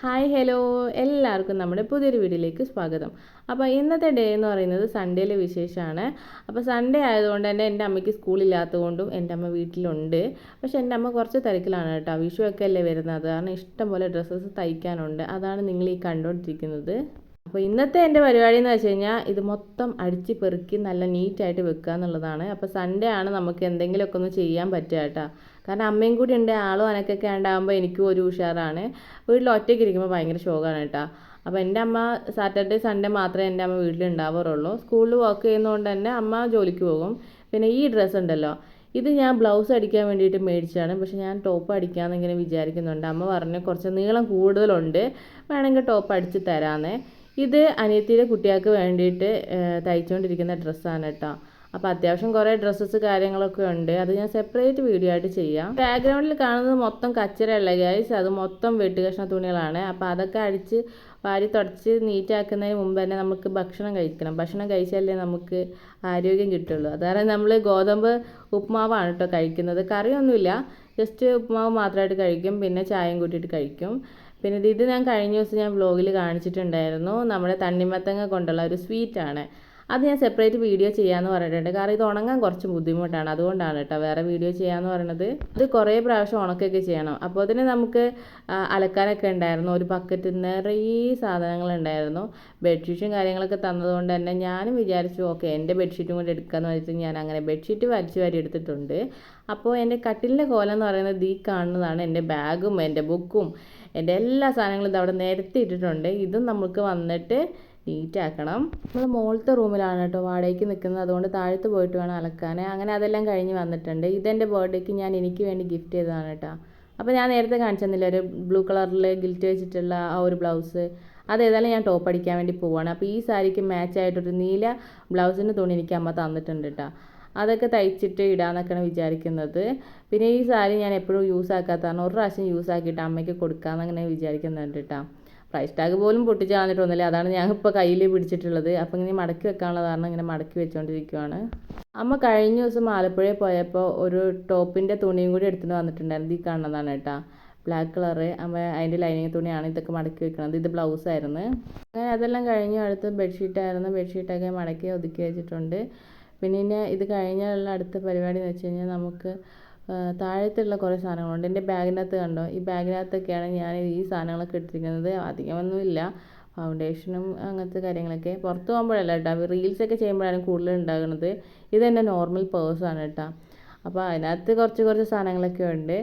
Hi hello എല്ലാവർക്കും നമ്മുടെ പുതിയൊരു വീഡിയോയിലേക്ക് സ്വാഗതം. അപ്പോൾ ഇന്നത്തെ ഡേ എന്ന് പറയുന്നത് സൺഡേയിലെ വിശേഷമാണ്. അപ്പോൾ സൺഡേ ആയതുകൊണ്ട് തന്നെ എൻ്റെ അമ്മയ്ക്ക് സ്കൂളില്ലാത്തതുകൊണ്ടും എൻ്റെ അമ്മ വീട്ടിലുണ്ട്. പക്ഷേ എൻ്റെ അമ്മ കുറച്ച് തിരക്കിലാണ് കേട്ടോ. വിഷു ഒക്കെ അല്ലേ വരുന്നത്, കാരണം ഇഷ്ടം പോലെ ഡ്രസ്സസ് തയ്ക്കാനുണ്ട്. അതാണ് നിങ്ങൾ ഈ കണ്ടുകൊണ്ടിരിക്കുന്നത്. അപ്പോൾ ഇന്നത്തെ എൻ്റെ പരിപാടി എന്ന് വെച്ച് കഴിഞ്ഞാൽ ഇത് മൊത്തം അടിച്ച് പെറുക്കി നല്ല നീറ്റായിട്ട് വെക്കുക എന്നുള്ളതാണ്. അപ്പോൾ സൺഡേ ആണ് നമുക്ക് എന്തെങ്കിലുമൊക്കെ ഒന്ന് ചെയ്യാൻ പറ്റുക കേട്ടോ. കാരണം അമ്മയും കൂടി ഉണ്ട്, ആളും അനക്കൊക്കെ ഉണ്ടാകുമ്പോൾ എനിക്കും ഒരു ഉഷാറാണ്. വീട്ടിൽ ഒറ്റയ്ക്ക് ഇരിക്കുമ്പോൾ ഭയങ്കര ശോകമാണ് കേട്ടോ. അപ്പോൾ എൻ്റെ അമ്മ സാറ്റർഡേ സൺഡേ മാത്രമേ എൻ്റെ അമ്മ വീട്ടിൽ ഉണ്ടാവാറുള്ളൂ. സ്കൂളിൽ വർക്ക് ചെയ്യുന്നതുകൊണ്ട് തന്നെ അമ്മ ജോലിക്ക് പോകും. പിന്നെ ഈ ഡ്രസ്സ് ഉണ്ടല്ലോ, ഇത് ഞാൻ ബ്ലൗസ് അടിക്കാൻ വേണ്ടിയിട്ട് മേടിച്ചതാണ്. പക്ഷേ ഞാൻ ടോപ്പ് അടിക്കാമെന്ന് ഇങ്ങനെ വിചാരിക്കുന്നുണ്ട്. അമ്മ പറഞ്ഞു കുറച്ച് നീളം കൂടുതലുണ്ട്, വേണമെങ്കിൽ ടോപ്പ് അടിച്ച് തരാമെന്നേ. ഇത് അനിയത്തിയുടെ കുട്ടികൾക്ക് വേണ്ടിയിട്ട് തയ്ച്ചുകൊണ്ടിരിക്കുന്ന ഡ്രസ്സാണ് കേട്ടോ. അപ്പോൾ അത്യാവശ്യം കുറേ ഡ്രസ്സസ് കാര്യങ്ങളൊക്കെ ഉണ്ട്. അത് ഞാൻ സെപ്പറേറ്റ് വീഡിയോ ആയിട്ട് ചെയ്യാം. ബാക്ക്ഗ്രൗണ്ടിൽ കാണുന്നത് മൊത്തം കച്ചറയുള്ള ഗൈസ്, അത് മൊത്തം വെട്ടുകഷ്ണ തുണികളാണ്. അപ്പോൾ അതൊക്കെ അടിച്ച് വാരി തുടച്ച് നീറ്റാക്കുന്നതിന് മുമ്പ് തന്നെ നമുക്ക് ഭക്ഷണം കഴിക്കണം. ഭക്ഷണം കഴിച്ചാലേ നമുക്ക് ആരോഗ്യം കിട്ടുള്ളൂ. അതാണ് നമ്മൾ ഗോതമ്പ് ഉപ്പുമാവാണ് കേട്ടോ കഴിക്കുന്നത്. കറിയൊന്നുമില്ല, ജസ്റ്റ് ഉപ്പുമാവ് മാത്രമായിട്ട് കഴിക്കും, പിന്നെ ചായയും കൂട്ടിയിട്ട് കഴിക്കും. പിന്നെ ഇത് ഞാൻ കഴിഞ്ഞ ദിവസം ഞാൻ വ്ലോഗിൽ കാണിച്ചിട്ടുണ്ടായിരുന്നു. നമ്മുടെ തണ്ണിമത്തങ്ങ കൊണ്ടുള്ള ഒരു സ്വീറ്റാണ്. അത് ഞാൻ സെപ്പറേറ്റ് വീഡിയോ ചെയ്യാമെന്ന് പറഞ്ഞിട്ടുണ്ട്. കാരണം ഇത് ഉണങ്ങാൻ കുറച്ച് ബുദ്ധിമുട്ടാണ്, അതുകൊണ്ടാണ് കേട്ടോ വേറെ വീഡിയോ ചെയ്യാമെന്ന് പറയുന്നത്. ഇത് കുറേ പ്രാവശ്യം ഉണക്കൊക്കെ ചെയ്യണം. അപ്പോൾ അതിന് നമുക്ക് അലക്കാനൊക്കെ ഉണ്ടായിരുന്നു. ഒരു ബക്കറ്റ് നിറയെ സാധനങ്ങളുണ്ടായിരുന്നു. ബെഡ്ഷീറ്റും കാര്യങ്ങളൊക്കെ തന്നതുകൊണ്ട് തന്നെ ഞാനും വിചാരിച്ചു ഓക്കെ എൻ്റെ ബെഡ്ഷീറ്റും കൂടി എടുക്കാമെന്ന് വെച്ചിട്ട് ഞാൻ അങ്ങനെ ബെഡ്ഷീറ്റ് വലിച്ചു വാരി എടുത്തിട്ടുണ്ട്. അപ്പോൾ എൻ്റെ കട്ടിലിൻ്റെ കോലം എന്ന് പറയുന്നത് ഈ കാണുന്നതാണ്. എൻ്റെ ബാഗും എൻ്റെ ബുക്കും എൻ്റെ എല്ലാ സാധനങ്ങളും ഇത് അവിടെ നിരത്തി ഇട്ടിട്ടുണ്ട്. ഇതും നമുക്ക് വന്നിട്ട് നീറ്റാക്കണം. നമ്മൾ മുകളിലത്തെ റൂമിലാണ് കേട്ടോ വാടകയ്ക്ക് നിൽക്കുന്നത്, അതുകൊണ്ട് താഴത്ത് പോയിട്ട് വേണം അലക്കാൻ. അങ്ങനെ അതെല്ലാം കഴിഞ്ഞ് വന്നിട്ടുണ്ട്. ഇതെൻ്റെ ബർത്ത്ഡേക്ക് ഞാൻ എനിക്ക് വേണ്ടി ഗിഫ്റ്റ് ചെയ്തതാണ് കേട്ടോ. അപ്പോൾ ഞാൻ നേരത്തെ കാണിച്ചെന്നില്ല ഒരു ബ്ലൂ കളറിൽ ഗിൽറ്റ് വെച്ചിട്ടുള്ള ആ ഒരു ബ്ലൗസ്, അതേതായാലും ഞാൻ ടോപ്പ് അടിക്കാൻ വേണ്ടി പോവാണ്. അപ്പോൾ ഈ സാരിക്ക് മാച്ചായിട്ടൊരു നീല ബ്ലൗസിൻ്റെ തുണി എനിക്ക് അമ്മ തന്നിട്ടുണ്ട് കേട്ടോ. അതൊക്കെ തയ്ച്ചിട്ട് ഇടാമെന്നൊക്കെയാണ് വിചാരിക്കുന്നത്. പിന്നെ ഈ സാരി ഞാൻ എപ്പോഴും യൂസ് ആക്കാത്തതാണ്, ഒരു പ്രാവശ്യം യൂസ് ആക്കിയിട്ട് അമ്മയ്ക്ക് കൊടുക്കാമെന്നങ്ങനെ വിചാരിക്കുന്നുണ്ട് കേട്ടോ. പ്രൈസ് ടാഗ് പോലും പൊട്ടിച്ച് കളഞ്ഞിട്ടൊന്നുമില്ല, അതാണ് ഞാൻ ഇപ്പോൾ കയ്യിൽ പിടിച്ചിട്ടുള്ളത്. അപ്പോൾ ഇങ്ങനെ മടക്കി വെക്കാനുള്ള കാരണം ഇങ്ങനെ മടക്കി വെച്ചുകൊണ്ടിരിക്കുകയാണ്. അമ്മ കഴിഞ്ഞ ദിവസം ആലപ്പുഴയിൽ പോയപ്പോൾ ഒരു ടോപ്പിൻ്റെ തുണിയും കൂടി എടുത്തിട്ട് വന്നിട്ടുണ്ടായിരുന്നു. ഈ കാണുന്നതാണ് കേട്ടോ, ബ്ലാക്ക് കളറ്. അമ്മ അതിൻ്റെ ലൈനിങ് തുണിയാണ് ഇതൊക്കെ മടക്കി വെക്കുന്നത്. ഇത് ബ്ലൗസായിരുന്നു. അങ്ങനെ അതെല്ലാം കഴിഞ്ഞു. അടുത്ത് ബെഡ്ഷീറ്റായിരുന്നു. ബെഡ്ഷീറ്റൊക്കെ മടക്കി ഒതുക്കി വെച്ചിട്ടുണ്ട്. പിന്നെ ഇത് കഴിഞ്ഞുള്ള അടുത്ത പരിപാടി എന്ന് വെച്ച് കഴിഞ്ഞാൽ നമുക്ക് താഴത്തുള്ള കുറേ സാധനങ്ങളുണ്ട്. എൻ്റെ ബാഗിനകത്ത് കണ്ടോ, ഈ ബാഗിനകത്തൊക്കെയാണ് ഞാൻ ഈ സാധനങ്ങളൊക്കെ ഇട്ടിരിക്കുന്നത്. അധികമൊന്നുമില്ല, ഫൗണ്ടേഷനും അങ്ങനത്തെ കാര്യങ്ങളൊക്കെ. പുറത്ത് പോകുമ്പോഴല്ല കേട്ടോ, റീൽസൊക്കെ ചെയ്യുമ്പോഴാണ് കൂടുതൽ ഉണ്ടാകുന്നത്. ഇതെൻ്റെ നോർമൽ പേഴ്സാണ് കേട്ടോ. അപ്പോൾ അതിനകത്ത് കുറച്ച് സാധനങ്ങളൊക്കെ ഉണ്ട്.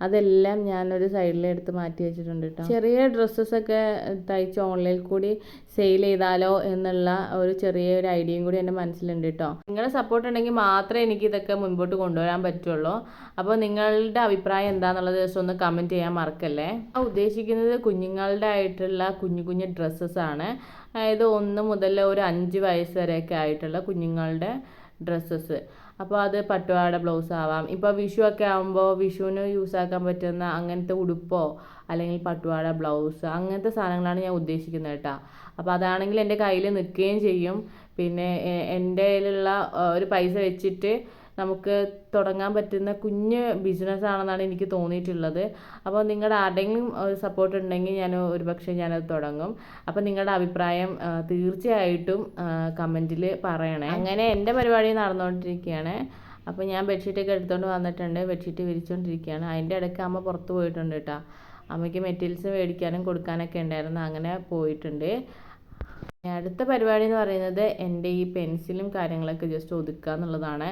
അതെല്ലാം ഞാനൊരു സൈഡിലെടുത്ത് മാറ്റി വെച്ചിട്ടുണ്ട് കേട്ടോ. ചെറിയ ഡ്രസ്സസൊക്കെ തയ്ച്ച് ഓൺലൈനിൽ കൂടി സെയിൽ ചെയ്താലോ എന്നുള്ള ഒരു ചെറിയൊരു ഐഡിയയും കൂടി എൻ്റെ മനസ്സിലുണ്ട് കേട്ടോ. നിങ്ങളുടെ സപ്പോർട്ട് ഉണ്ടെങ്കിൽ മാത്രമേ എനിക്ക് ഇതൊക്കെ മുൻപോട്ട് കൊണ്ടുവരാൻ പറ്റുള്ളൂ. അപ്പോൾ നിങ്ങളുടെ അഭിപ്രായം എന്താണെന്നുള്ളത് ജസ്റ്റ് ഒന്ന് കമൻറ്റ് ചെയ്യാൻ മറക്കല്ലേ. ഉദ്ദേശിക്കുന്നത് കുഞ്ഞുങ്ങളുടെ ആയിട്ടുള്ള കുഞ്ഞു ഡ്രസ്സസ്സാണ്. അതായത് 1 മുതൽ ഒരു 5 വയസ്സ് വരെയൊക്കെ ആയിട്ടുള്ള കുഞ്ഞുങ്ങളുടെ ഡ്രസ്സസ്. അപ്പോൾ അത് പട്ടുപാവാട ബ്ലൗസ് ആവാം. ഇപ്പോൾ വിഷു ഒക്കെ ആകുമ്പോൾ വിഷുവിന് യൂസ് ആക്കാൻ പറ്റുന്ന അങ്ങനത്തെ ഉടുപ്പോ അല്ലെങ്കിൽ പട്ടുപാവാട ബ്ലൗസ് അങ്ങനത്തെ സാധനങ്ങളാണ് ഞാൻ ഉദ്ദേശിക്കുന്നത് കേട്ടോ. അപ്പോൾ അതാണെങ്കിൽ എൻ്റെ കയ്യിൽ നിൽക്കുകയും ചെയ്യും. പിന്നെ എൻ്റെ കയ്യിലുള്ള ഒരു പൈസ വെച്ചിട്ട് നമുക്ക് തുടങ്ങാൻ പറ്റുന്ന കുഞ്ഞ് ബിസിനസ്സാണെന്നാണ് എനിക്ക് തോന്നിയിട്ടുള്ളത്. അപ്പോൾ നിങ്ങളുടെ ആരുടെയെങ്കിലും സപ്പോർട്ട് ഉണ്ടെങ്കിൽ ഞാനത് തുടങ്ങും. അപ്പോൾ നിങ്ങളുടെ അഭിപ്രായം തീർച്ചയായിട്ടും കമൻറ്റിൽ പറയണേ. അങ്ങനെ എൻ്റെ പരിപാടി നടന്നുകൊണ്ടിരിക്കുകയാണ്. അപ്പോൾ ഞാൻ ബെഡ്ഷീറ്റൊക്കെ എടുത്തുകൊണ്ട് വന്നിട്ടുണ്ട്, ബെഡ്ഷീറ്റ് വിരിച്ചുകൊണ്ടിരിക്കുകയാണ്. അതിൻ്റെ ഇടയ്ക്ക് അമ്മ പുറത്ത് പോയിട്ടുണ്ട് കേട്ടോ. അമ്മയ്ക്ക് മെറ്റീരിയൽസ് മേടിക്കാനും കൊടുക്കാനൊക്കെ ഉണ്ടായിരുന്നു, അങ്ങനെ പോയിട്ടുണ്ട്. അടുത്ത പരിപാടി എന്ന് പറയുന്നത് എൻ്റെ ഈ പെൻസിലും കാര്യങ്ങളൊക്കെ ജസ്റ്റ് ഒതുക്കുക എന്നുള്ളതാണ്.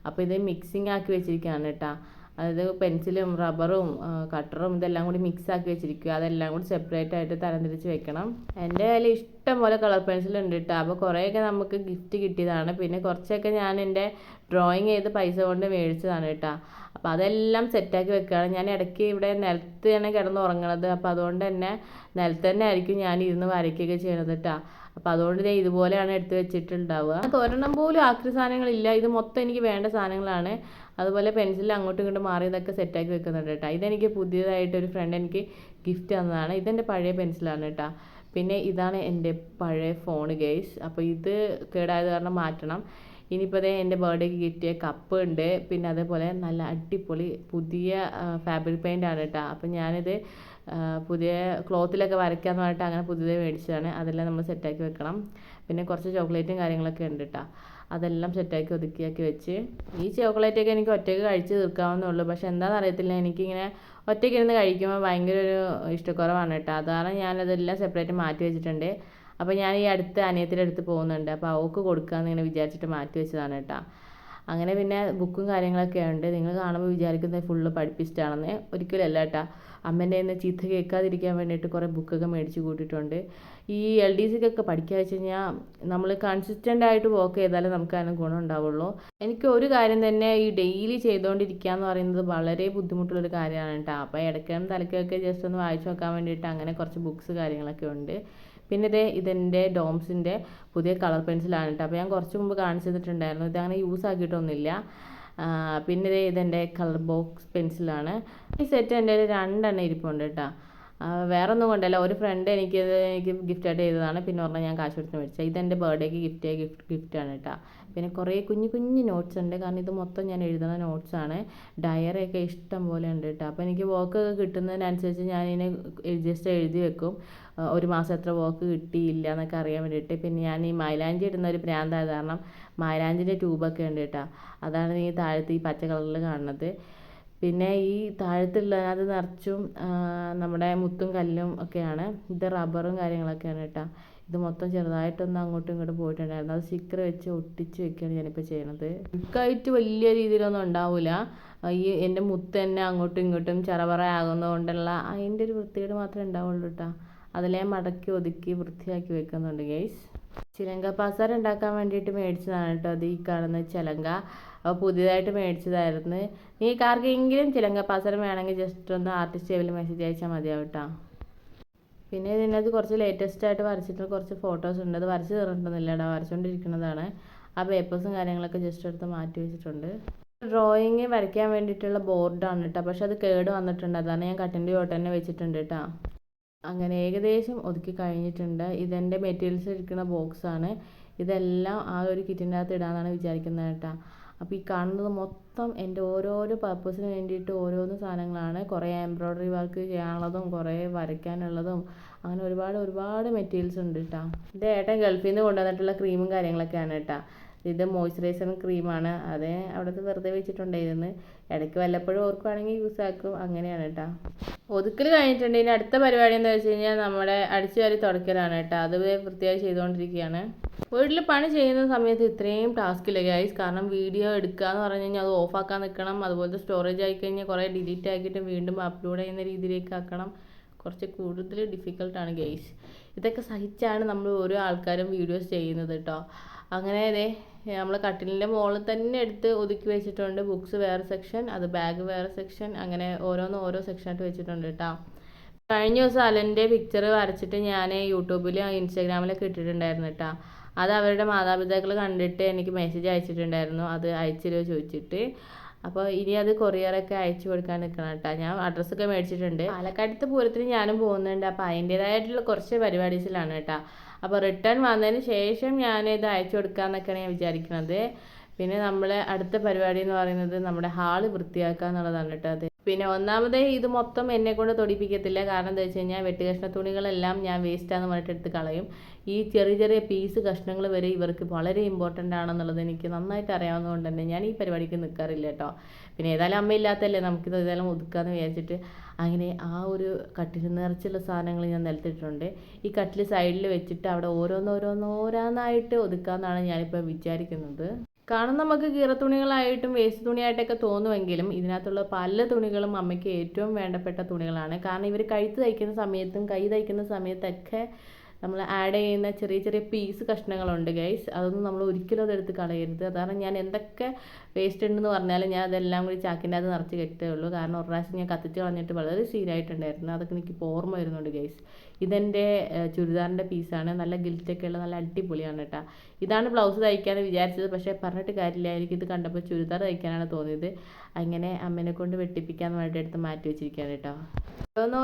അപ്പോൾ ഇത് മിക്സിങ് ആക്കി വെച്ചിരിക്കുകയാണ് കേട്ടോ. അതായത് പെൻസിലും റബ്ബറും കട്ടറും ഇതെല്ലാം കൂടി മിക്സ് ആക്കി വെച്ചിരിക്കുക. അതെല്ലാം കൂടി സെപ്പറേറ്റ് ആയിട്ട് തരംതിരിച്ച് വെക്കണം. എൻ്റെ കയ്യിൽ ഇഷ്ടം പോലെ കളർ പെൻസിൽ ഉണ്ട് കേട്ടോ. അപ്പോൾ കുറേയൊക്കെ നമുക്ക് ഗിഫ്റ്റ് കിട്ടിയതാണ്. പിന്നെ കുറച്ചൊക്കെ ഞാൻ എൻ്റെ ഡ്രോയിങ് ചെയ്ത് പൈസ കൊണ്ട് മേടിച്ചതാണ് കേട്ടോ. അപ്പോൾ അതെല്ലാം സെറ്റാക്കി വെക്കുകയാണ്. ഞാൻ ഇടയ്ക്ക് ഇവിടെ നിലത്ത് തന്നെ കിടന്ന് ഉറങ്ങണത്. അപ്പോൾ അതുകൊണ്ട് തന്നെ നിലത്ത് തന്നെ ആയിരിക്കും ഞാൻ ഇരുന്ന് വരയ്ക്കുകയൊക്കെ ചെയ്യണത് കേട്ടോ. അപ്പോൾ അതുകൊണ്ട് ഇതുപോലെയാണ് എടുത്ത് വെച്ചിട്ടുണ്ടാവുക. ഒരെണ്ണം പോലും ആക്രി സാധനങ്ങളില്ല, ഇത് മൊത്തം എനിക്ക് വേണ്ട സാധനങ്ങളാണ്. അതുപോലെ പെൻസിൽ അങ്ങോട്ടും ഇങ്ങോട്ടും മാറി ഇതൊക്കെ സെറ്റാക്കി വെക്കുന്നുണ്ട് കേട്ടോ. ഇതെനിക്ക് പുതിയതായിട്ടൊരു ഫ്രണ്ട് എനിക്ക് ഗിഫ്റ്റ് തന്നതാണ്. ഇതെൻ്റെ പഴയ പെൻസിലാണ് കേട്ടോ. പിന്നെ ഇതാണ് എൻ്റെ പഴയ ഫോൺ ഗൈസ്. അപ്പോൾ ഇത് കേടായത് കാരണം മാറ്റണം. ഇനിയിപ്പോൾ എൻ്റെ ബർത്ത്ഡേക്ക് കിട്ടിയ കപ്പ് ഉണ്ട്. പിന്നെ അതേപോലെ നല്ല അടിപൊളി പുതിയ ഫാബ്രിക് പെയിൻ്റ് ആണ് കേട്ടോ. അപ്പം ഞാനിത് പുതിയ ക്ലോത്തിലൊക്കെ വരയ്ക്കാമെന്ന് പറഞ്ഞിട്ട് അങ്ങനെ പുതിയത് മേടിച്ചതാണ്. അതെല്ലാം നമ്മൾ സെറ്റാക്കി വെക്കണം. പിന്നെ കുറച്ച് ചോക്ലേറ്റും കാര്യങ്ങളൊക്കെ ഉണ്ട് കേട്ടോ. അതെല്ലാം സെറ്റാക്കി ഒതുക്കിയാക്കി വെച്ച്. ഈ ചോക്ലേറ്റൊക്കെ എനിക്ക് ഒറ്റയ്ക്ക് കഴിച്ച് തീർക്കാവുന്നേ ഉള്ളൂ. പക്ഷെ എന്താണെന്ന് അറിയത്തില്ല, എനിക്കിങ്ങനെ ഒറ്റയ്ക്ക് ഇരുന്ന് കഴിക്കുമ്പോൾ ഭയങ്കര ഒരു ഇഷ്ടക്കുറവാണ് കേട്ടോ. അതാണ് ഞാനതെല്ലാം സെപ്പറേറ്റ് മാറ്റി വെച്ചിട്ടുണ്ട്. അപ്പോൾ ഞാൻ ഈ അടുത്ത് അനിയത്തിൻ്റെ അടുത്ത് പോകുന്നുണ്ട്. അപ്പോൾ അവൾക്ക് കൊടുക്കാമെന്ന് ഇങ്ങനെ വിചാരിച്ചിട്ട് മാറ്റി വെച്ചതാണ് കേട്ടോ. അങ്ങനെ പിന്നെ ബുക്കും കാര്യങ്ങളൊക്കെ ഉണ്ട്. നിങ്ങൾ കാണുമ്പോൾ വിചാരിക്കുന്നത് ഫുള്ള് പഠിപ്പിച്ചിട്ടാണെന്ന്. ഒരിക്കലല്ല കേട്ടോ. അമ്മേൻ്റെ കയ്യിൽ നിന്ന് ചീത്ത കേൾക്കാതിരിക്കാൻ വേണ്ടിയിട്ട് കുറേ ബുക്കൊക്കെ മേടിച്ച് കൂട്ടിയിട്ടുണ്ട്. ഈ LDCക്കൊക്കെ പഠിക്കുക വെച്ച് കഴിഞ്ഞാൽ നമ്മൾ കൺസിസ്റ്റൻ്റ് ആയിട്ട് വർക്ക് ചെയ്താലേ നമുക്ക് അതിന് ഗുണം ഉണ്ടാവുള്ളൂ. എനിക്ക് ഒരു കാര്യം തന്നെ ഈ ഡെയിലി ചെയ്തുകൊണ്ടിരിക്കുക എന്ന് പറയുന്നത് വളരെ ബുദ്ധിമുട്ടുള്ളൊരു കാര്യമാണ് കേട്ടോ. അപ്പോൾ ഇടയ്ക്കും തലയ്ക്കൊക്കെ ജസ്റ്റ് ഒന്ന് വായിച്ച് നോക്കാൻ വേണ്ടിയിട്ട് അങ്ങനെ കുറച്ച് ബുക്ക്സ് കാര്യങ്ങളൊക്കെ ഉണ്ട്. പിന്നെ ഇതെൻ്റെ ഡോംസിൻ്റെ പുതിയ കളർ പെൻസിലാണ് കേട്ടോ. അപ്പോൾ ഞാൻ കുറച്ച് മുമ്പ് കാണിച്ചു തന്നിട്ടുണ്ടായിരുന്നു. ഇതങ്ങനെ യൂസ് ആക്കിയിട്ടൊന്നുമില്ല. പിന്നെ ഇതെൻ്റെ കളർ ബോക്സ് പെൻസിലാണ്. ഈ സെറ്റ് എൻ്റെ കയ്യിൽ 2 എണ്ണം ഇരിപ്പുണ്ട് കേട്ടോ. വേറെ ഒന്നും കൊണ്ടല്ല, ഒരു ഫ്രണ്ട് എനിക്ക് ഗിഫ്റ്റായിട്ട് ചെയ്തതാണ്. പിന്നെ പറഞ്ഞാൽ ഞാൻ കാശ് കൊടുത്ത് മേടിച്ചത്. ഇതെൻ്റെ ബർത്ത്ഡേക്ക് ഗിഫ്റ്റാണ് കേട്ടോ. പിന്നെ കുറേ കുഞ്ഞു കുഞ്ഞു നോട്ട്സ് ഉണ്ട്. കാരണം ഇത് മൊത്തം ഞാൻ എഴുതുന്ന നോട്ട്സാണ്. ഡയറിയൊക്കെ ഇഷ്ടം പോലെ ഉണ്ട് കേട്ടോ. അപ്പോൾ എനിക്ക് വർക്കൊക്കെ കിട്ടുന്നതിനനുസരിച്ച് ഞാനിതിനെ ജസ്റ്റ് എഴുതി വെക്കും. ഒരു മാസം എത്ര വർക്ക് കിട്ടിയില്ല എന്നൊക്കെ അറിയാൻ വേണ്ടിയിട്ട്. പിന്നെ ഞാൻ ഈ മൈലാഞ്ചി ഇടുന്ന ഒരു പ്രാന്തായത് കാരണം മൈലാഞ്ചിൻ്റെ ട്യൂബൊക്കെ ഉണ്ട് കേട്ടോ. അതാണ് ഈ താഴത്ത് ഈ പച്ച കളറിൽ കാണുന്നത്. പിന്നെ ഈ താഴത്തുള്ളതിനകത്ത് നിറച്ചും നമ്മുടെ മുത്തും കല്ലും ഒക്കെയാണ്. ഇത് റബ്ബറും കാര്യങ്ങളൊക്കെയാണ് കേട്ടോ. ഇത് മൊത്തം ചെറുതായിട്ടൊന്ന് അങ്ങോട്ടും ഇങ്ങോട്ടും പോയിട്ടുണ്ടായിരുന്നു. അത് സ്റ്റിക്കർ വെച്ച് ഒട്ടിച്ച് വെക്കുകയാണ് ഞാനിപ്പോൾ ചെയ്യണത്. ബുക്കായിട്ട് വലിയ രീതിയിലൊന്നും ഉണ്ടാവില്ല. ഈ എൻ്റെ മുത്ത് തന്നെ അങ്ങോട്ടും ഇങ്ങോട്ടും ചറപറ ആകുന്നതുകൊണ്ടുള്ള അതിൻ്റെ ഒരു വൃത്തികേട് മാത്രമേ ഉണ്ടാവുള്ളൂ കേട്ടോ. അതിലെ മടക്കി ഒതുക്കി വൃത്തിയാക്കി വെക്കുന്നുണ്ട് ഗൈസ്. ചിലങ്ക പാസാര ഉണ്ടാക്കാൻ വേണ്ടിയിട്ട് മേടിച്ചതാണ് കേട്ടോ. അത് ഈ കാണുന്ന ചിലങ്ക പുതിയതായിട്ട് മേടിച്ചതായിരുന്നു. നീ ആർക്കെങ്കിലും ചിലങ്ക പാസാരം വേണമെങ്കിൽ ജസ്റ്റ് ഒന്ന് ആർട്ടിസ്റ്റ് ലേബിൽ മെസ്സേജ് അയച്ചാൽ മതിയാവും കേട്ടോ. പിന്നെ ഇതിനകത്ത് കുറച്ച് ലേറ്റസ്റ്റ് ആയിട്ട് വരച്ചിട്ടുള്ള കുറച്ച് ഫോട്ടോസ് ഉണ്ട്. അത് വരച്ച് തീർന്നിട്ടൊന്നുമില്ല കേട്ടോ, വരച്ചുകൊണ്ടിരിക്കുന്നതാണ്. ആ പേപ്പേഴ്സും കാര്യങ്ങളൊക്കെ ജസ്റ്റ് എടുത്ത് മാറ്റി വെച്ചിട്ടുണ്ട്. ഡ്രോയിങ് വരയ്ക്കാൻ വേണ്ടിയിട്ടുള്ള ബോർഡാണ് കേട്ടോ. പക്ഷെ അത് കേട് വന്നിട്ടുണ്ട്. അതാണ് ഞാൻ കട്ടിൻ്റെ ചോട്ട് തന്നെ വെച്ചിട്ടുണ്ട് കേട്ടോ. അങ്ങനെ ഏകദേശം ഒതുക്കി കഴിഞ്ഞിട്ടുണ്ട്. ഇതെൻ്റെ മെറ്റീരിയൽസ് ഇരിക്കുന്ന ബോക്സാണ്. ഇതെല്ലാം ആ ഒരു കിറ്റിൻ്റെ അകത്ത് ഇടാമെന്നാണ് വിചാരിക്കുന്നത് കേട്ടോ. അപ്പോൾ ഈ കാണുന്നത് മൊത്തം എൻ്റെ ഓരോരോ പർപ്പസിന് വേണ്ടിയിട്ട് ഓരോന്ന് സാധനങ്ങളാണ്. കുറേ എംബ്രോയ്ഡറി വർക്ക് ചെയ്യാനുള്ളതും കുറേ വരയ്ക്കാനുള്ളതും അങ്ങനെ ഒരുപാട് മെറ്റീരിയൽസ് ഉണ്ട് കേട്ടോ. ഇത് ഏട്ടൻ ഗൾഫിൽ നിന്ന് കൊണ്ടുവന്നിട്ടുള്ള ക്രീമും കാര്യങ്ങളൊക്കെയാണ് കേട്ടോ. ഇത് മോയ്സ്ചറൈസറും ക്രീമാണ്. അത് അവിടുത്തെ വെറുതെ വെച്ചിട്ടുണ്ടായിരുന്നു. ഇടയ്ക്ക് വല്ലപ്പോഴും ഓർക്കുവാണെങ്കിൽ യൂസ് ആക്കും. അങ്ങനെയാണ് കേട്ടോ. ഒതുക്കൽ കഴിഞ്ഞിട്ടുണ്ട്. ഇനി അടുത്ത പരിപാടി എന്താ വെച്ച് കഴിഞ്ഞാൽ നമ്മുടെ അടിച്ചു വാരി തുടയ്ക്കലാണ് കേട്ടോ. അത് വൃത്തിയായി ചെയ്തുകൊണ്ടിരിക്കുകയാണ്. വീട്ടിൽ പണി ചെയ്യുന്ന സമയത്ത് ഇത്രയും ടാസ്കില്ല ഗൈസ്. കാരണം വീഡിയോ എടുക്കുക എന്ന് പറഞ്ഞു കഴിഞ്ഞാൽ അത് ഓഫാക്കാൻ നിൽക്കണം. അതുപോലത്തെ സ്റ്റോറേജ് ആയിക്കഴിഞ്ഞാൽ കുറേ ഡിലീറ്റ് ആക്കിയിട്ട് വീണ്ടും അപ്ലോഡ് ചെയ്യുന്ന രീതിയിലേക്ക് ആക്കണം. കുറച്ച് കൂടുതൽ ഡിഫിക്കൽട്ടാണ് ഗൈസ്. ഇതൊക്കെ സഹിച്ചാണ് നമ്മൾ ഓരോ ആൾക്കാരും വീഡിയോസ് ചെയ്യുന്നത് കേട്ടോ. അങ്ങനെ നമ്മൾ കട്ടിലിൻ്റെ മുകളിൽ തന്നെ എടുത്ത് ഒതുക്കി വെച്ചിട്ടുണ്ട്. ബുക്സ് വേറെ സെക്ഷൻ, അത് ബാഗ് വേറെ സെക്ഷൻ, അങ്ങനെ ഓരോ സെക്ഷനായിട്ട് വെച്ചിട്ടുണ്ട് കേട്ടോ. കഴിഞ്ഞ ദിവസം അലൻ്റെ പിക്ചർ വരച്ചിട്ട് ഞാൻ യൂട്യൂബിലും ഇൻസ്റ്റാഗ്രാമിലൊക്കെ ഇട്ടിട്ടുണ്ടായിരുന്നു കേട്ടോ. അത് അവരുടെ മാതാപിതാക്കൾ കണ്ടിട്ട് എനിക്ക് മെസ്സേജ് അയച്ചിട്ടുണ്ടായിരുന്നു. അത് അയച്ചിരുമോ ചോദിച്ചിട്ട്. അപ്പോൾ ഇനി അത് കൊറിയറൊക്കെ അയച്ചു കൊടുക്കാൻ നിൽക്കണം കേട്ടോ. ഞാൻ അഡ്രസ്സൊക്കെ മേടിച്ചിട്ടുണ്ട്. പാലക്കാടത്തെ പൂരത്തിന് ഞാനും പോകുന്നുണ്ട്. അപ്പോൾ അതിൻ്റേതായിട്ടുള്ള കുറച്ച് പരിപാടീസിലാണ് കേട്ടോ. അപ്പോൾ റിട്ടേൺ വന്നതിന് ശേഷം ഞാനിത് അയച്ചു കൊടുക്കാമെന്നൊക്കെയാണ് ഞാൻ വിചാരിക്കുന്നത്. പിന്നെ നമ്മളെ അടുത്ത പരിപാടി എന്ന് പറയുന്നത് നമ്മുടെ ഹാള് വൃത്തിയാക്കുക എന്നുള്ളതാണ് കേട്ടോ. അത് പിന്നെ ഒന്നാമത് ഇത് മൊത്തം എന്നെ കൊണ്ട് തൊടിപ്പിക്കത്തില്ല. കാരണം എന്താ വെച്ച് കഴിഞ്ഞാൽ വെട്ടുകഷ്ണ തുണികളെല്ലാം ഞാൻ വേസ്റ്റാന്ന് പറഞ്ഞിട്ട് എടുത്ത് കളയും. ഈ ചെറിയ പീസ് കഷ്ണങ്ങൾ വരെ ഇവർക്ക് വളരെ ഇമ്പോർട്ടൻ്റ് ആണെന്നുള്ളത് എനിക്ക് നന്നായിട്ട് അറിയാവുന്നതുകൊണ്ട് തന്നെ ഞാൻ ഈ പരിപാടിക്ക് നിൽക്കാറില്ല കേട്ടോ. പിന്നെ ഏതായാലും അമ്മയില്ലാത്തല്ലേ, നമുക്കിത് ഏതായാലും ഒതുക്കാമെന്ന് വിചാരിച്ചിട്ട് അങ്ങനെ ആ ഒരു കട്ടിൽ നിറച്ചുള്ള സാധനങ്ങൾ ഞാൻ നിലത്തിട്ടുണ്ട്. ഈ കട്ടിൽ സൈഡിൽ വെച്ചിട്ട് അവിടെ ഓരോന്നായിട്ട് ഒതുക്കാമെന്നാണ് ഞാനിപ്പോൾ വിചാരിക്കുന്നത്. കാണും നമുക്ക് കീറത്തുണികളായിട്ടും വേസ്റ്റ് തുണിയായിട്ടൊക്കെ തോന്നുമെങ്കിലും ഇതിനകത്തുള്ള പല തുണികളും അമ്മയ്ക്ക് ഏറ്റവും വേണ്ടപ്പെട്ട തുണികളാണ്. കാരണം ഇവർ കഴുത്ത് തയ്ക്കുന്ന സമയത്തും കൈ തയ്ക്കുന്ന സമയത്തൊക്കെ നമ്മൾ ആഡ് ചെയ്യുന്ന ചെറിയ പീസ് കഷ്ണങ്ങളുണ്ട് ഗൈസ്. അതൊന്നും നമ്മൾ ഒരിക്കലും അതെടുത്ത് കളയരുത്. അതാണ് ഞാൻ എന്തൊക്കെ വേസ്റ്റ് ഉണ്ടെന്ന് പറഞ്ഞാലും ഞാൻ അതെല്ലാം കൂടി ചാക്കിൻ്റെ അത് നിറച്ച് കെട്ടേ ഉള്ളൂ. കാരണം ഒരു പ്രാവശ്യം ഞാൻ കത്തിച്ച് കളഞ്ഞിട്ട് വളരെ സീനായിട്ടുണ്ടായിരുന്നു. അതൊക്കെ എനിക്ക് ഓർമ്മ വരുന്നുണ്ട് ഗൈസ്. ഇതെൻ്റെ ചുരിദാറിൻ്റെ പീസാണ്. നല്ല ഗിൽറ്റൊക്കെ ഉള്ള നല്ല അടിപൊളിയാണ് കേട്ടോ. ഇതാണ് ബ്ലൗസ് തയ്ക്കാമെന്ന് വിചാരിച്ചത്. പക്ഷേ പറഞ്ഞിട്ട് കാര്യമില്ല, എനിക്കിത് കണ്ടപ്പോൾ ചുരിദാർ തയ്ക്കാനാണ് തോന്നിയത്. അങ്ങനെ അമ്മേനെ കൊണ്ട് വെട്ടിപ്പിക്കാമെന്ന് വേണ്ടി എടുത്ത് മാറ്റി വെച്ചിരിക്കുകയാണ് കേട്ടോ.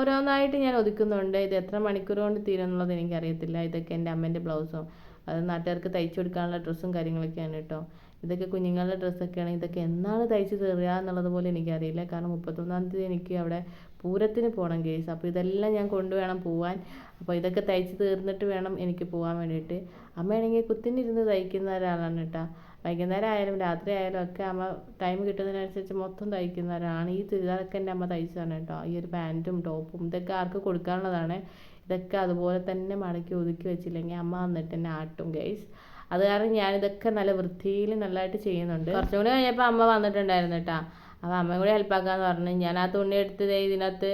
ഓരോന്നായിട്ട് ഞാൻ ഒതുക്കുന്നുണ്ട്. ഇത് എത്ര മണിക്കൂർ കൊണ്ട് തീരുമെന്നുള്ളത് എനിക്കറിയത്തില്ല. ഇതൊക്കെ എൻ്റെ അമ്മേൻ്റെ ബ്ലൗസും അത് നാട്ടുകാർക്ക് തയ്ച്ചു കൊടുക്കാനുള്ള ഡ്രസ്സും കാര്യങ്ങളൊക്കെയാണ് കേട്ടോ. ഇതൊക്കെ കുഞ്ഞുങ്ങളുടെ ഡ്രസ്സൊക്കെയാണ്. ഇതൊക്കെ എന്നാണ് തയ്ച്ച് തീരുക എന്നുള്ളത് പോലും എനിക്കറിയില്ല. കാരണം 31-ാം തീയതി എനിക്ക് അവിടെ പൂരത്തിന് പോകണം ഗേസ്. അപ്പോൾ ഇതെല്ലാം ഞാൻ കൊണ്ടുവേണം പോവാൻ. അപ്പോൾ ഇതൊക്കെ തയ്ച്ച് തീർന്നിട്ട് വേണം എനിക്ക് പോകാൻ വേണ്ടിയിട്ട്. അമ്മയാണെങ്കിൽ കുത്തിനിരുന്ന് തയ്ക്കുന്ന ഒരാളാണ് കേട്ടോ. വൈകുന്നേരം ആയാലും രാത്രി ആയാലും ഒക്കെ അമ്മ ടൈം കിട്ടുന്നതിനനുസരിച്ച് മൊത്തം തയ്ക്കുന്ന ഒരാളാണ്. ഈ ചുരിദാറൊക്കെ എൻ്റെ അമ്മ തയ്ച്ചതാണ് കേട്ടോ. ഈ ഒരു പാൻറ്റും ടോപ്പും ഇതൊക്കെ ആർക്ക് കൊടുക്കാനുള്ളതാണ്. ഇതൊക്കെ അതുപോലെ തന്നെ മടക്കി ഒതുക്കി വെച്ചില്ലെങ്കിൽ അമ്മ വന്നിട്ട് എന്നെ ആട്ടും ഗൈസ്. അത് കാരണം ഞാനിതൊക്കെ നല്ല വൃത്തിയിൽ നല്ലതായിട്ട് ചെയ്യുന്നുണ്ട്. കുറച്ചും കൂടി കഴിഞ്ഞപ്പോൾ അമ്മ വന്നിട്ടുണ്ടായിരുന്നു കേട്ടോ. അപ്പോൾ അമ്മയും കൂടി ഹെൽപ്പാക്കാമെന്ന് പറഞ്ഞു. ഞാൻ ആ തുണി എടുത്ത് ഇതിനകത്ത്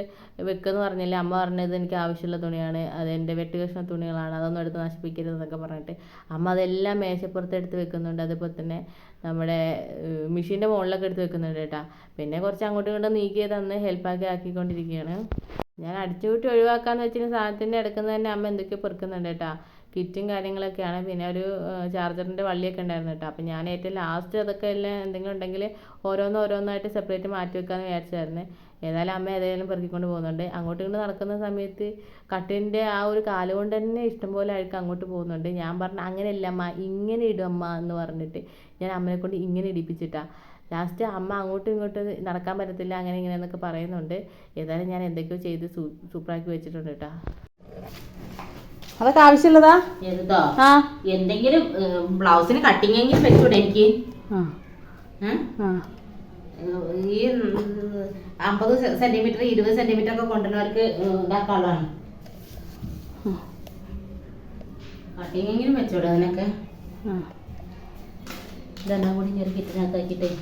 വെക്കുമെന്ന് പറഞ്ഞില്ല. അമ്മ പറഞ്ഞത് എനിക്ക് ആവശ്യമുള്ള തുണിയാണ്, അത് എൻ്റെ വെട്ടുകഷ്ണ തുണികളാണ്, അതൊന്നും എടുത്ത് നശിപ്പിക്കരുതെന്നൊക്കെ പറഞ്ഞിട്ട് അമ്മ അതെല്ലാം മേശപ്പുറത്ത് എടുത്ത് വെക്കുന്നുണ്ട്. അതുപോലെ തന്നെ നമ്മുടെ മെഷീൻ്റെ മുകളിലൊക്കെ എടുത്ത് വെക്കുന്നുണ്ട് കേട്ടോ. പിന്നെ കുറച്ച് അങ്ങോട്ടും ഇങ്ങോട്ടും നീക്കി തന്ന് ഹെൽപ്പാക്കി ആക്കിക്കൊണ്ടിരിക്കുകയാണ്. ഞാൻ അടിച്ചു കൂട്ടി ഒഴിവാക്കാമെന്ന് വെച്ചിട്ട് സാധനത്തിൻ്റെ എടുക്കുന്നത് തന്നെ അമ്മ എന്തൊക്കെയോ പെറുക്കുന്നുണ്ട് കേട്ടോ. കിറ്റും കാര്യങ്ങളൊക്കെയാണ്. പിന്നെ ഒരു ചാർജറിൻ്റെ വള്ളിയൊക്കെ ഉണ്ടായിരുന്നു കേട്ടോ. അപ്പോൾ ഞാൻ ഏറ്റവും ലാസ്റ്റ് അതൊക്കെ എല്ലാം എന്തെങ്കിലും ഉണ്ടെങ്കിൽ ഓരോന്നായിട്ട് സെപ്പറേറ്റ് മാറ്റി വെക്കാമെന്ന് വിചാരിച്ചായിരുന്നു. ഏതായാലും അമ്മ ഏതായാലും പെറുക്കിക്കൊണ്ട് പോകുന്നുണ്ട്. അങ്ങോട്ടും ഇങ്ങോട്ട് നടക്കുന്ന സമയത്ത് കട്ടിലിൻ്റെ ആ ഒരു കാല് കൊണ്ട് തന്നെ ഇഷ്ടംപോലെ അഴുക്ക് അങ്ങോട്ട് പോകുന്നുണ്ട്. ഞാൻ പറഞ്ഞു അങ്ങനെയല്ല അമ്മ, ഇങ്ങനെ ഇടും അമ്മ എന്ന് പറഞ്ഞിട്ട് ഞാൻ അമ്മയെ കൊണ്ട് ഇങ്ങനെ ഇടിപ്പിച്ചിട്ടാണ്. ലാസ്റ്റ് അമ്മ അങ്ങോട്ടും ഇങ്ങോട്ടും നടക്കാൻ പറ്റത്തില്ല അങ്ങനെ ഇങ്ങനെയെന്നൊക്കെ പറയുന്നുണ്ട്. ഏതായാലും ഞാൻ എന്തൊക്കെയോ ചെയ്ത് സൂപ്പറാക്കി വെച്ചിട്ടുണ്ട് കേട്ടോ. അതൊക്കെ ആവശ്യമുള്ളതാ? ആ എന്തെങ്കിലും ബ്ലൗസിന് കട്ടിങ് എങ്കിലും വെച്ചൂടെ എനിക്ക്? ഈ 50 സെന്റിമീറ്റർ 20 സെന്റിമീറ്റർ ഒക്കെ കൊണ്ടുവന്നവർക്ക് ഇതാക്കാനുള്ളതാണ്. കട്ടിങ് എങ്കിലും വെച്ചൂടെ അതിനൊക്കെ? ഇതെല്ലാം കൂടി ഞാൻ കിറ്റിനകത്താക്കിട്ടേ.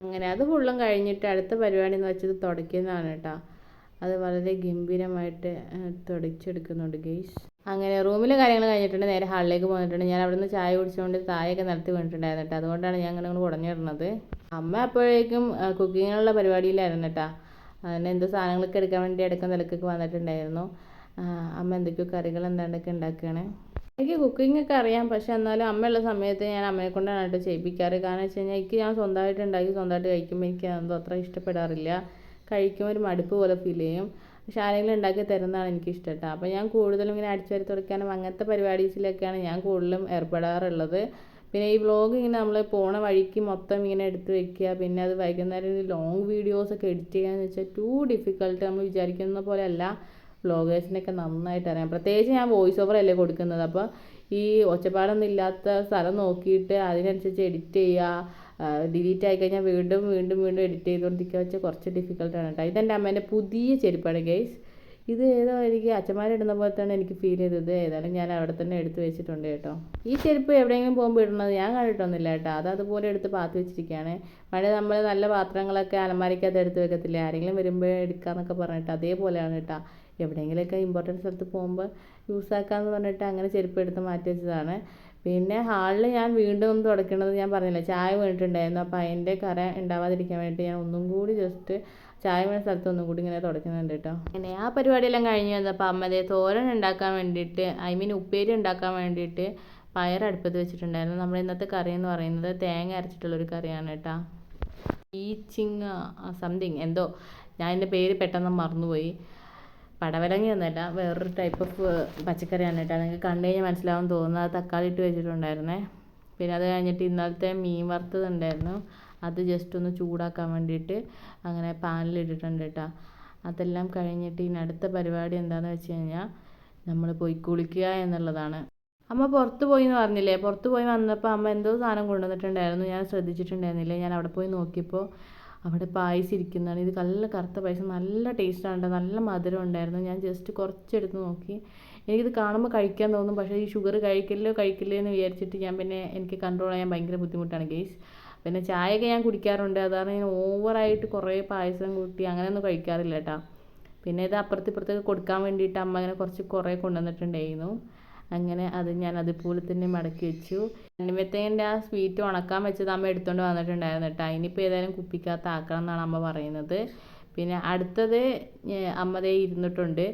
അങ്ങനെ അത് ഫുള്ളും കഴിഞ്ഞിട്ട് അടുത്ത പരിപാടി എന്ന് വെച്ചത് തുടയ്ക്കുന്നതാണ് കേട്ടോ. അത് വളരെ ഗംഭീരമായിട്ട് തുടച്ചെടുക്കുന്നുണ്ട് ഗെയ്സ്. അങ്ങനെ റൂമിലെ കാര്യങ്ങൾ കഴിഞ്ഞിട്ടുണ്ട്. നേരെ ഹാളിലേക്ക് പോന്നിട്ടുണ്ട്. ഞാൻ അവിടെ നിന്ന് ചായ കുടിച്ചുകൊണ്ട് തായൊക്കെ നിരത്തി വീണിട്ടുണ്ടായിരുന്നു കേട്ടോ. അതുകൊണ്ടാണ് ഞാൻ അങ്ങനെ കുടഞ്ഞിടുന്നത്. അമ്മ അപ്പോഴേക്കും കുക്കിങ്ങിനുള്ള പരിപാടിയിലായിരുന്നു കേട്ടോ. അതിന് എന്തോ സാധനങ്ങളൊക്കെ എടുക്കാൻ വേണ്ടി ഇടയ്ക്കും നിലക്കൊക്കെ വന്നിട്ടുണ്ടായിരുന്നു. അമ്മ എന്തൊക്കെയോ കറികൾ എന്താണ്ടൊക്കെ ഉണ്ടാക്കുകയാണ്. എനിക്ക് കുക്കിംഗ് ഒക്കെ അറിയാം, പക്ഷെ എന്നാലും അമ്മയുള്ള സമയത്ത് ഞാൻ അമ്മയെ കൊണ്ടാണ് കേട്ടോ ചെയ്യിപ്പിക്കാറ്. കാരണം വെച്ച് കഴിഞ്ഞാൽ എനിക്ക് ഞാൻ സ്വന്തമായിട്ട് ഉണ്ടാക്കി സ്വന്തമായിട്ട് കഴിക്കുമ്പോൾ എനിക്ക് അതൊന്നും അത്ര ഇഷ്ടപ്പെടാറില്ല. കഴിക്കുമ്പോൾ ഒരു മടുപ്പ് പോലെ ഫീൽ ചെയ്യും. പക്ഷെ ആരെങ്കിലും ഉണ്ടാക്കി തരുന്നതാണ് എനിക്കിഷ്ടം കേട്ടോ. അപ്പോൾ ഞാൻ കൂടുതലും ഇങ്ങനെ അടിച്ചുവാരി തുടയ്ക്കാനും അങ്ങനത്തെ പരിപാടീസിലൊക്കെയാണ് ഞാൻ കൂടുതലും ഏർപ്പെടാറുള്ളത്. പിന്നെ ഈ വ്ളോഗ് ഇങ്ങനെ നമ്മൾ പോണ വഴിക്ക് മൊത്തം ഇങ്ങനെ എടുത്ത് വെക്കുക, പിന്നെ അത് വൈകുന്നേരം ലോങ് വീഡിയോസൊക്കെ എഡിറ്റ് ചെയ്യാന്ന് വെച്ചാൽ ടു ഡിഫിക്കൽട്ട്. നമ്മൾ വിചാരിക്കുന്ന പോലെ അല്ല. വ്ളോഗേഴ്സിനൊക്കെ നന്നായിട്ട് അറിയാം. പ്രത്യേകിച്ച് ഞാൻ വോയിസ് ഓവർ അല്ലേ കൊടുക്കുന്നത്. അപ്പോൾ ഈ ഒച്ചപ്പാടൊന്നും ഇല്ലാത്ത സ്ഥലം നോക്കിയിട്ട് അതിനനുസരിച്ച് എഡിറ്റ് ചെയ്യുക. ഡിലീറ്റ് ആയിക്കഴിഞ്ഞാൽ വീണ്ടും എഡിറ്റ് ചെയ്തുകൊണ്ടിരിക്കുക വെച്ചാൽ കുറച്ച് ഡിഫിക്കൽട്ടാണ് കേട്ടോ. ഇതെൻ്റെ അമ്മേൻ്റെ പുതിയ ചെരുപ്പാണ് ഗൈസ്. ഇത് ഏതോ എനിക്ക് അച്ഛന്മാരിടുന്ന പോലെ തന്നെ എനിക്ക് ഫീൽ ചെയ്തത്. ഏതായാലും ഞാൻ അവിടെ തന്നെ എടുത്ത് വെച്ചിട്ടുണ്ട് കേട്ടോ. ഈ ചെരുപ്പ് എവിടെയെങ്കിലും പോകുമ്പോൾ ഇടുന്നത് ഞാൻ കണ്ടിട്ടൊന്നുമില്ല കേട്ടോ. അത് അതുപോലെ എടുത്ത് പാത്ത് വെച്ചിരിക്കുകയാണ്. പണ്ട് നമ്മൾ നല്ല പാത്രങ്ങളൊക്കെ അലമാരിക്കകത്ത് എടുത്ത് വെക്കത്തില്ലേ, ആരെങ്കിലും വരുമ്പോൾ എടുക്കാമെന്നൊക്കെ പറഞ്ഞിട്ട് അതേപോലെയാണ് കേട്ടോ. എവിടെയെങ്കിലുമൊക്കെ ഇമ്പോർട്ടൻറ്റ് സ്ഥലത്ത് പോകുമ്പോൾ യൂസ് ആക്കാമെന്ന് പറഞ്ഞിട്ട് അങ്ങനെ ചെരുപ്പ് എടുത്ത് മാറ്റി വെച്ചതാണ്. പിന്നെ ഹാളിൽ ഞാൻ വീണ്ടും ഒന്ന് തുടയ്ക്കണത് ഞാൻ പറഞ്ഞില്ല, ചായ വീണിട്ടുണ്ടായിരുന്നു. അപ്പോൾ അതിൻ്റെ കറ ഉണ്ടാവാതിരിക്കാൻ വേണ്ടിയിട്ട് ഞാൻ ഒന്നും കൂടി ജസ്റ്റ് ചായ വീണ സ്ഥലത്ത് ഒന്നും കൂടി ഇങ്ങനെ തുടയ്ക്കുന്നുണ്ട് കേട്ടോ. അങ്ങനെ ആ പരിപാടിയെല്ലാം കഴിഞ്ഞ് വന്നപ്പോൾ അമ്മതേ തോരൻ ഉണ്ടാക്കാൻ വേണ്ടിയിട്ട്, ഉപ്പേരി ഉണ്ടാക്കാൻ വേണ്ടിയിട്ട് പയർ അടുപ്പത്ത് വെച്ചിട്ടുണ്ടായിരുന്നു. നമ്മുടെ ഇന്നത്തെ കറി എന്ന് പറയുന്നത് തേങ്ങ അരച്ചിട്ടുള്ളൊരു കറിയാണ് കേട്ടോ. ഈച്ചിങ് സംതിങ് എന്തോ, ഞാൻ എൻ്റെ പേര് പെട്ടെന്ന് മറന്നുപോയി. പടവലങ്ങ ഒന്നുമല്ല, വേറൊരു ടൈപ്പ് ഓഫ് പച്ചക്കറിയാണ് കേട്ടോ. നിങ്ങൾക്ക് കണ്ടു കഴിഞ്ഞാൽ മനസ്സിലാവും തോന്നുന്നത്. തക്കാളി ഇട്ട് വെച്ചിട്ടുണ്ടായിരുന്നേ. പിന്നെ അത് കഴിഞ്ഞിട്ട് ഇന്നലത്തെ മീൻ വറുത്തതുണ്ടായിരുന്നു. അത് ജസ്റ്റ് ഒന്ന് ചൂടാക്കാൻ വേണ്ടിയിട്ട് അങ്ങനെ പാനിലിട്ടിട്ടുണ്ട് കേട്ടോ. അതെല്ലാം കഴിഞ്ഞിട്ട് ഇനി അടുത്ത പരിപാടി എന്താണെന്ന് വെച്ച് കഴിഞ്ഞാൽ നമ്മൾ പോയി കുളിക്കുക എന്നുള്ളതാണ്. അമ്മ പുറത്ത് പോയി എന്ന് പറഞ്ഞില്ലേ, പുറത്ത് പോയി വന്നപ്പോൾ അമ്മ എന്തോ സാധനം കൊണ്ടുവന്നിട്ടുണ്ടായിരുന്നു. ഞാൻ ശ്രദ്ധിച്ചിട്ടുണ്ടായിരുന്നില്ല. ഞാൻ അവിടെ പോയി നോക്കിയപ്പോൾ അവിടെ പായസം ഇരിക്കുന്നതാണ്. ഇത് നല്ല കറുത്ത പായസം, നല്ല ടേസ്റ്റാണ്, നല്ല മധുരം ഉണ്ടായിരുന്നു. ഞാൻ ജസ്റ്റ് കുറച്ചെടുത്ത് നോക്കി. എനിക്കിത് കാണുമ്പോൾ കഴിക്കാൻ തോന്നും, പക്ഷേ ഈ ഷുഗർ കഴിക്കില്ലേ എന്ന് വിചാരിച്ചിട്ട് എനിക്ക് കൺട്രോൾ ചെയ്യാൻ ഭയങ്കര ബുദ്ധിമുട്ടാണ് ഗെയ്സ്. പിന്നെ ചായയൊക്കെ ഞാൻ കുടിക്കാറുണ്ട്, അതാണ് ഞാൻ ഓവറായിട്ട് കുറേ പായസം കൂട്ടി അങ്ങനെയൊന്നും കഴിക്കാറില്ല കേട്ടോ. പിന്നെ ഇത് അപ്പുറത്തേക്ക് കൊടുക്കാൻ വേണ്ടിയിട്ട് അമ്മ അങ്ങനെ കുറേ കൊണ്ടുവന്നിട്ടുണ്ടായിരുന്നു. അങ്ങനെ അത് ഞാൻ അതുപോലെ തന്നെ മടക്കി വെച്ചു. അനിമത്തേൻ്റെ ആ സ്വീറ്റ് ഉണക്കാൻ വെച്ചത് അമ്മ എടുത്തുകൊണ്ട് വന്നിട്ടുണ്ടായിരുന്നു കേട്ടോ. ഇനിയിപ്പോൾ ഏതായാലും കുപ്പിക്കകത്ത് ആക്കണം എന്നാണ് അമ്മ പറയുന്നത്. പിന്നെ അടുത്തത് അമ്മ ഇരുന്നിട്ടുണ്ട്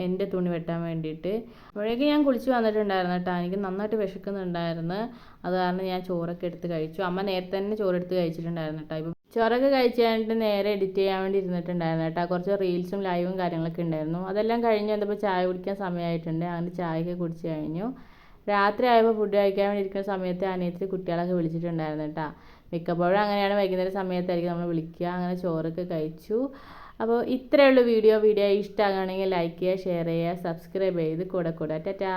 എൻ്റെ തുണി വെട്ടാൻ വേണ്ടിയിട്ട്. അപ്പോഴേക്കും ഞാൻ കുളിച്ച് വന്നിട്ടുണ്ടായിരുന്നു കേട്ടോ. എനിക്ക് നന്നായിട്ട് വിശക്കുന്നുണ്ടായിരുന്നു. അത് കാരണം ഞാൻ ചോറൊക്കെ എടുത്ത് കഴിച്ചു. അമ്മ നേരത്തെ തന്നെ ചോറെടുത്ത് കഴിച്ചിട്ടുണ്ടായിരുന്നു കേട്ടോ. ഇപ്പം ചോറൊക്കെ കഴിച്ച് കഴിഞ്ഞിട്ട് നേരെ എഡിറ്റ് ചെയ്യാൻ വേണ്ടി ഇരുന്നിട്ടുണ്ടായിരുന്നു കേട്ടോ. കുറച്ച് റീൽസും ലൈവും കാര്യങ്ങളൊക്കെ ഉണ്ടായിരുന്നു. അതെല്ലാം കഴിഞ്ഞ് വന്നപ്പോൾ ചായ കുടിക്കാൻ സമയമായിട്ടുണ്ട്. അങ്ങനെ ചായയൊക്കെ കുടിച്ച് കഴിഞ്ഞു. രാത്രി ആയപ്പോൾ ഫുഡ് കഴിക്കാൻ വേണ്ടി ഇരിക്കുന്ന സമയത്ത് അനിയത്തി കുട്ടികളൊക്കെ വിളിച്ചിട്ടുണ്ടായിരുന്നു കേട്ടോ. മിക്കപ്പോഴും അങ്ങനെയാണ്, വൈകുന്നേരം സമയത്തായിരിക്കും നമ്മൾ വിളിക്കുക. അങ്ങനെ ചോറൊക്കെ കഴിച്ചു. അപ്പോൾ ഇത്രയേ ഉള്ളൂ വീഡിയോ ഇഷ്ടമാകുകയാണെങ്കിൽ ലൈക്ക് ചെയ്യുക, ഷെയർ ചെയ്യുക, സബ്സ്ക്രൈബ് ചെയ്ത് കൂടെ ടാറ്റാ.